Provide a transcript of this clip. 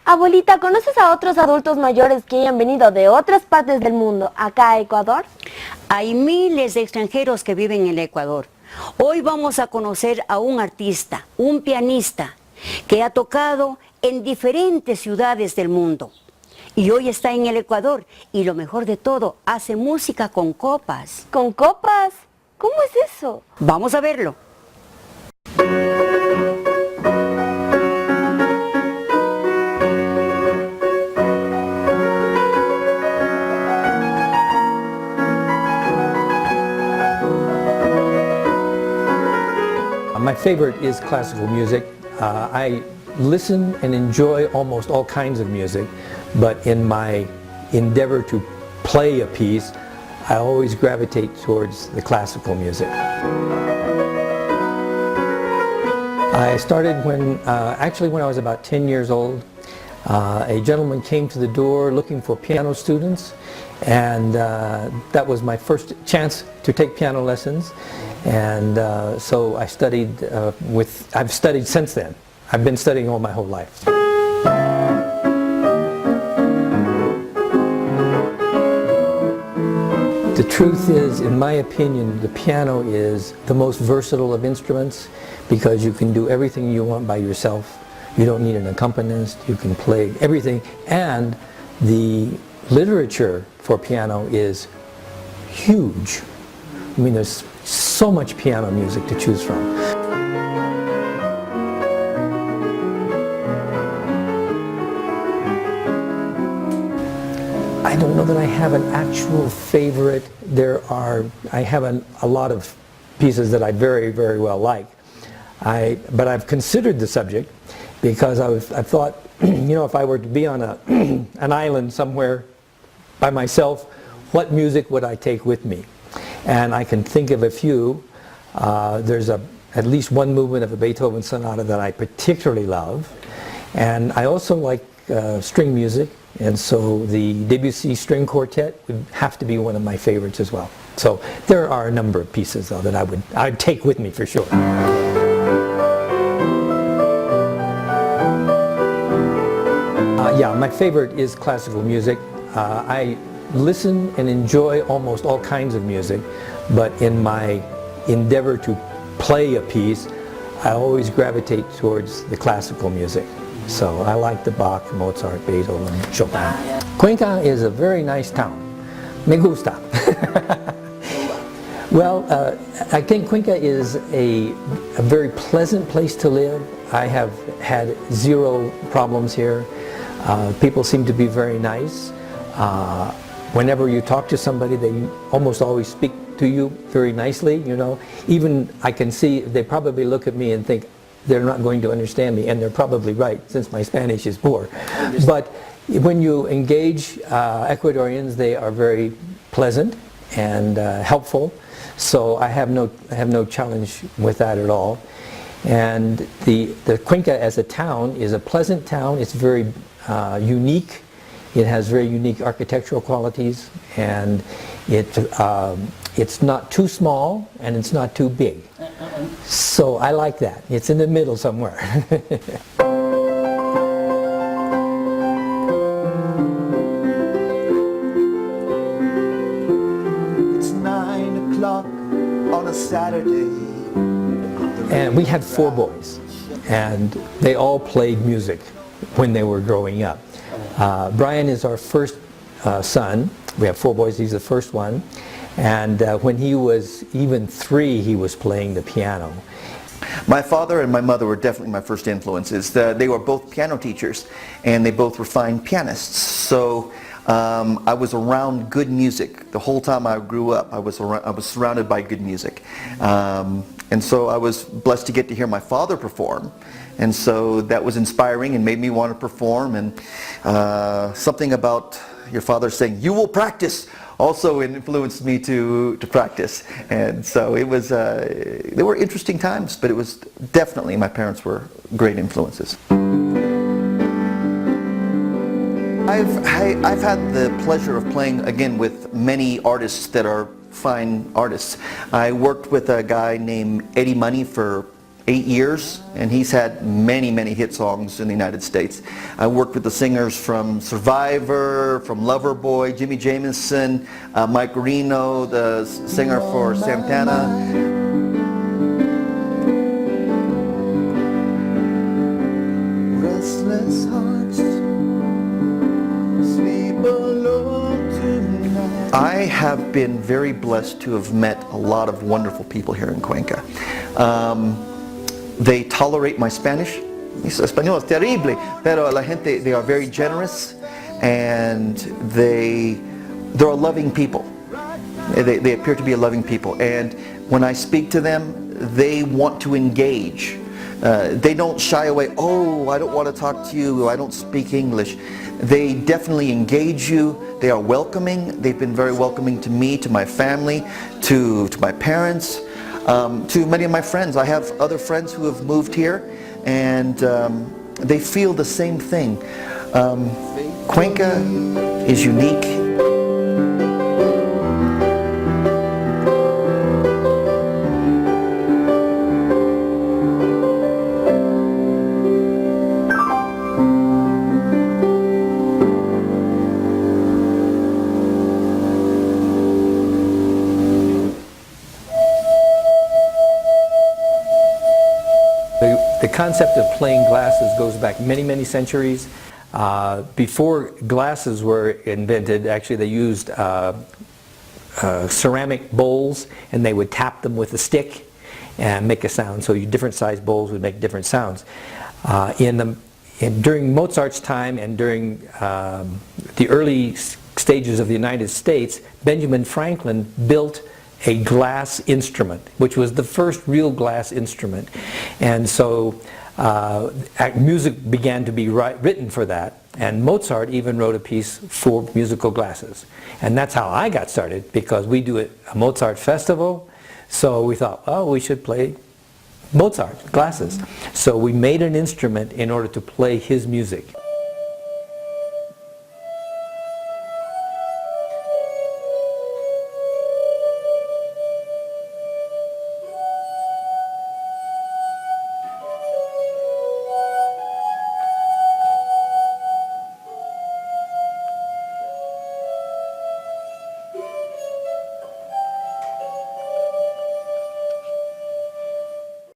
Abuelita, ¿conoces a otros adultos mayores que hayan venido de otras partes del mundo acá a Ecuador? Hay miles de extranjeros que viven en el Ecuador. Hoy vamos a conocer a un artista, un pianista, que ha tocado en diferentes ciudades del mundo. Y hoy está en el Ecuador y lo mejor de todo, hace música con copas. ¿Con copas? ¿Cómo es eso? Vamos a verlo. My favorite is classical music. I listen and enjoy almost all kinds of music, but in my endeavor to play a piece, I always gravitate towards the classical music. I started when I was about 10 years old. A gentleman came to the door looking for piano students, and that was my first chance to take piano lessons. And so I studied I've studied since then. I've been studying all my whole life. The truth is, in my opinion, the piano is the most versatile of instruments because you can do everything you want by yourself. You don't need an accompanist, you can play everything, and the literature for piano is huge. I mean, there's so much piano music to choose from. I don't know that I have an actual favorite. I have a lot of pieces that I very, very well like. But I've considered the subject because I've thought, you know, if I were to be on an island somewhere by myself, what music would I take with me? And I can think of a few. There's at least one movement of a Beethoven sonata that I particularly love. And I also like string music, and so the Debussy String Quartet would have to be one of my favorites as well. So there are a number of pieces, though, that I'd take with me for sure. Yeah, my favorite is classical music. I listen and enjoy almost all kinds of music, but in my endeavor to play a piece, I always gravitate towards the classical music. So I like the Bach, Mozart, Beethoven, Chopin. Cuenca is a very nice town. Me gusta. Well, I think Cuenca is a very pleasant place to live. I have had zero problems here. People seem to be very nice. Whenever you talk to somebody, they almost always speak to you very nicely, you know. Even I can see they probably look at me and think they're not going to understand me, and they're probably right since my Spanish is poor. But when you engage Ecuadorians, they are very pleasant and helpful. So I have no challenge with that at all. And the Cuenca as a town is a pleasant town. It's very unique. It has very unique architectural qualities, and it's not too small and it's not too big. So I like that. It's in the middle somewhere. It's 9 o'clock on a Saturday. And we had 4 boys, and they all played music when they were growing up. Brian is our first son. We have 4 boys, he's the first one. And when he was even 3, he was playing the piano. My father and my mother were definitely my first influences. They were both piano teachers, and they both were fine pianists. So I was around good music. The whole time I grew up, I was surrounded by good music. And so I was blessed to get to hear my father perform. And so that was inspiring and made me want to perform. And something about your father saying, "You will practice," also influenced me to practice. And so it was, they were interesting times, but it was definitely, my parents were great influences. I've had the pleasure of playing again with many artists that are fine artists. I worked with a guy named Eddie Money for 8 years, and he's had many, many hit songs in the United States. I worked with the singers from Survivor, from Loverboy, Jimmy Jamison, Mike Reno, the singer for Santana. Restless hearts sleep alone tonight. I have been very blessed to have met a lot of wonderful people here in Cuenca. They tolerate my Spanish. Mi español es terrible, pero la gente, they are very generous, and they're a loving people. They appear to be a loving people, and when I speak to them, they want to engage. They don't shy away. Oh, I don't want to talk to you. I don't speak English. They definitely engage you. They are welcoming. They've been very welcoming to me, to my family, to my parents, to many of my friends. I have other friends who have moved here, and they feel the same thing. Cuenca is unique. The concept of playing glasses goes back many, many centuries. Before glasses were invented, actually they used ceramic bowls, and they would tap them with a stick and make a sound. So different sized bowls would make different sounds. During Mozart's time and during the early stages of the United States, Benjamin Franklin built a glass instrument, which was the first real glass instrument. And so music began to be written for that, and Mozart even wrote a piece for musical glasses. And that's how I got started, because we do a Mozart festival, so we thought, oh, we should play Mozart glasses. So we made an instrument in order to play his music.